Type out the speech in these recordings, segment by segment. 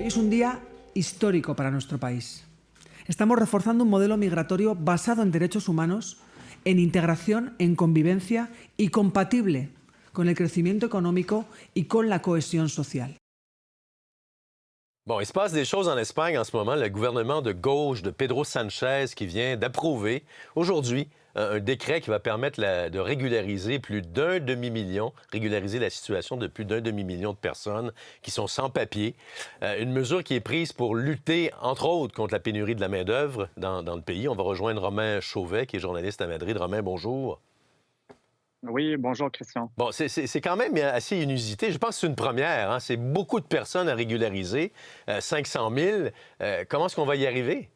Es un día histórico para nuestro país. Estamos reforzando un modelo migratorio basado en derechos humanos, en integración, en convivencia y compatible con el crecimiento económico y con la cohesión social. Bon, il se passe des choses en Espagne en ce moment. Le gouvernement de gauche de Pedro Sánchez qui vient d'approuver aujourd'hui un décret qui va permettre de régulariser plus d'un demi-million, régulariser la situation de plus d'un demi-million de personnes qui sont sans papier. Une mesure qui est prise pour lutter, entre autres, contre la pénurie de la main-d'œuvre dans le pays. On va rejoindre Romain Chauvet, qui est journaliste à Madrid. Romain, bonjour. Oui, bonjour Christian. Bon, c'est quand même assez inusité. Je pense que c'est une première. Hein? C'est beaucoup de personnes à régulariser, 500 000. Comment est-ce qu'on va y arriver?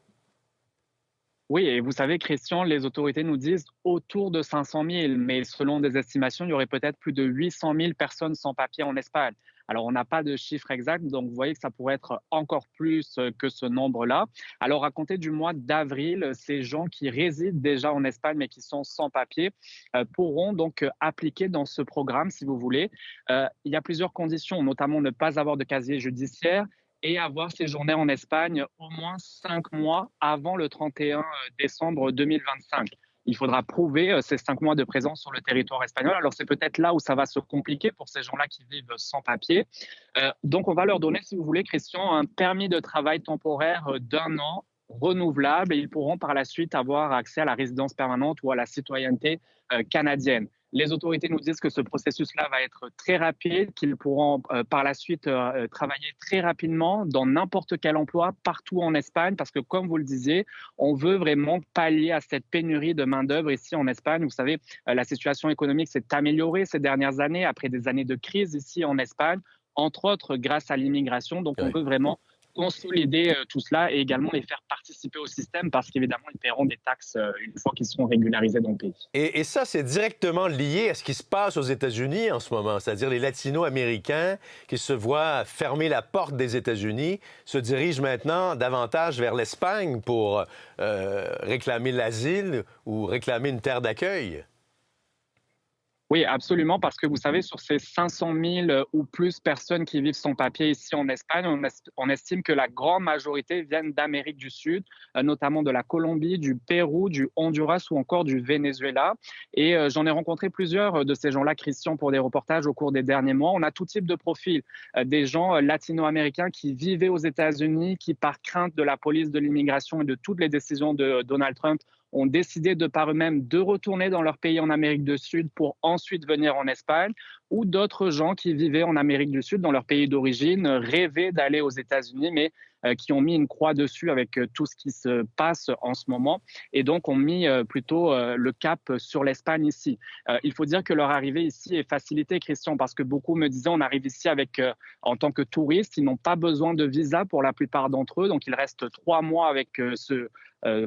Oui, et vous savez, Christian, les autorités nous disent autour de 500 000, mais selon des estimations, il y aurait peut-être plus de 800 000 personnes sans papier en Espagne. Alors, on n'a pas de chiffre exact, donc vous voyez que ça pourrait être encore plus que ce nombre-là. Alors, à compter du mois d'avril, ces gens qui résident déjà en Espagne, mais qui sont sans papier, pourront donc appliquer dans ce programme, si vous voulez. Il y a plusieurs conditions, notamment ne pas avoir de casier judiciaire et avoir séjourné en Espagne au moins 5 mois avant le 31 décembre 2025. Il faudra prouver ces 5 mois de présence sur le territoire espagnol. Alors, c'est peut-être là où ça va se compliquer pour ces gens-là qui vivent sans papier. Donc, on va leur donner, si vous voulez, Christian, un permis de travail temporaire d'1 an renouvelable et ils pourront par la suite avoir accès à la résidence permanente ou à la citoyenneté canadienne. Les autorités nous disent que ce processus-là va être très rapide, qu'ils pourront par la suite travailler très rapidement dans n'importe quel emploi partout en Espagne, parce que comme vous le disiez, on veut vraiment pallier à cette pénurie de main-d'œuvre ici en Espagne. Vous savez, la situation économique s'est améliorée ces dernières années, après des années de crise ici en Espagne, entre autres grâce à l'immigration. Donc, on veut vraiment consolider tout cela et également les faire participer au système parce qu'évidemment, ils paieront des taxes une fois qu'ils seront régularisés dans le pays. Et ça, c'est directement lié à ce qui se passe aux États-Unis en ce moment, c'est-à-dire les Latino-Américains qui se voient fermer la porte des États-Unis se dirigent maintenant davantage vers l'Espagne pour réclamer l'asile ou réclamer une terre d'accueil. Oui, absolument, parce que vous savez, sur ces 500 000 ou plus personnes qui vivent sans papier ici en Espagne, on estime que la grande majorité viennent d'Amérique du Sud, notamment de la Colombie, du Pérou, du Honduras ou encore du Venezuela. Et j'en ai rencontré plusieurs de ces gens-là, Christian, pour des reportages au cours des derniers mois. On a tout type de profils, des gens latino-américains qui vivaient aux États-Unis, qui par crainte de la police de l'immigration et de toutes les décisions de Donald Trump, ont décidé de par eux-mêmes de retourner dans leur pays en Amérique du Sud pour ensuite venir en Espagne, ou d'autres gens qui vivaient en Amérique du Sud dans leur pays d'origine, rêvaient d'aller aux États-Unis, mais qui ont mis une croix dessus avec tout ce qui se passe en ce moment et donc ont mis plutôt le cap sur l'Espagne ici. Il faut dire que leur arrivée ici est facilitée, Christian, parce que beaucoup me disaient on arrive ici avec, en tant que touristes, ils n'ont pas besoin de visa pour la plupart d'entre eux, donc ils restent 3 mois avec ce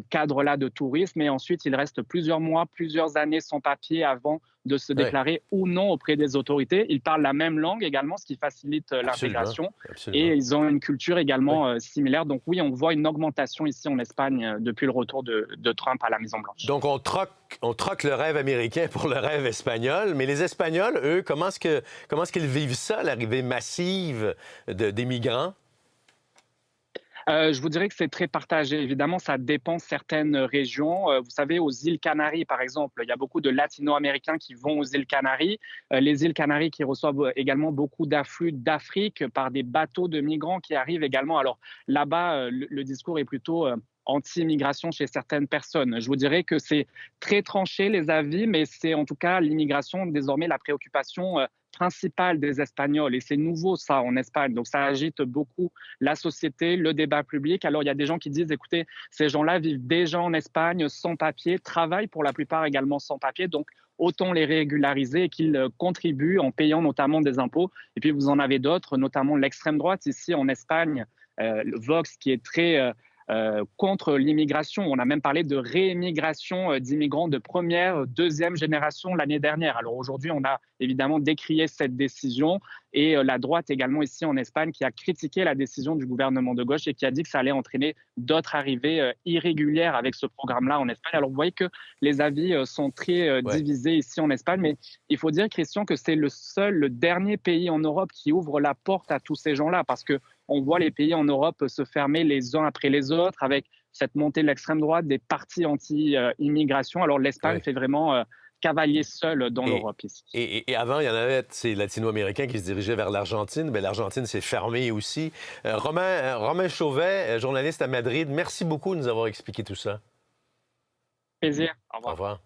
cadre-là de tourisme et ensuite ils restent plusieurs mois, plusieurs années sans papier avant de se déclarer ou non auprès des autorités. Ils parlent la même langue également, ce qui facilite l'intégration. Et ils ont une culture également similaire. Donc oui, on voit une augmentation ici en Espagne depuis le retour de Trump à la Maison-Blanche. Donc on troque le rêve américain pour le rêve espagnol. Mais les Espagnols, eux, comment est-ce qu'ils vivent ça, l'arrivée massive des migrants? Je vous dirais que c'est très partagé. Évidemment, ça dépend de certaines régions. Vous savez, aux îles Canaries, par exemple, il y a beaucoup de Latino-Américains qui vont aux îles Canaries. Les îles Canaries qui reçoivent également beaucoup d'afflux d'Afrique par des bateaux de migrants qui arrivent également. Alors là-bas, le discours est plutôt anti-immigration chez certaines personnes. Je vous dirais que c'est très tranché les avis, mais c'est en tout cas l'immigration désormais la préoccupation principale des Espagnols. Et c'est nouveau ça en Espagne. Donc ça agite beaucoup la société, le débat public. Alors il y a des gens qui disent, écoutez, ces gens-là vivent déjà en Espagne sans papier, travaillent pour la plupart également sans papier. Donc autant les régulariser et qu'ils contribuent en payant notamment des impôts. Et puis vous en avez d'autres, notamment l'extrême droite ici en Espagne, Vox, qui est très contre l'immigration. On a même parlé de réémigration d'immigrants de première, deuxième génération l'année dernière. Alors aujourd'hui, on a évidemment décrié cette décision et la droite également ici en Espagne qui a critiqué la décision du gouvernement de gauche et qui a dit que ça allait entraîner d'autres arrivées irrégulières avec ce programme-là en Espagne. Alors vous voyez que les avis sont très divisés ici en Espagne, mais il faut dire, Christian, que c'est le dernier pays en Europe qui ouvre la porte à tous ces gens-là parce que On voit les pays en Europe se fermer les uns après les autres avec cette montée de l'extrême droite, des partis anti-immigration. Alors l'Espagne fait vraiment cavalier seul dans l'Europe ici. Et avant, il y en avait ces latino-américains qui se dirigeaient vers l'Argentine. Mais l'Argentine s'est fermée aussi. Romain Chauvet, journaliste à Madrid, merci beaucoup de nous avoir expliqué tout ça. Plaisir. Au revoir.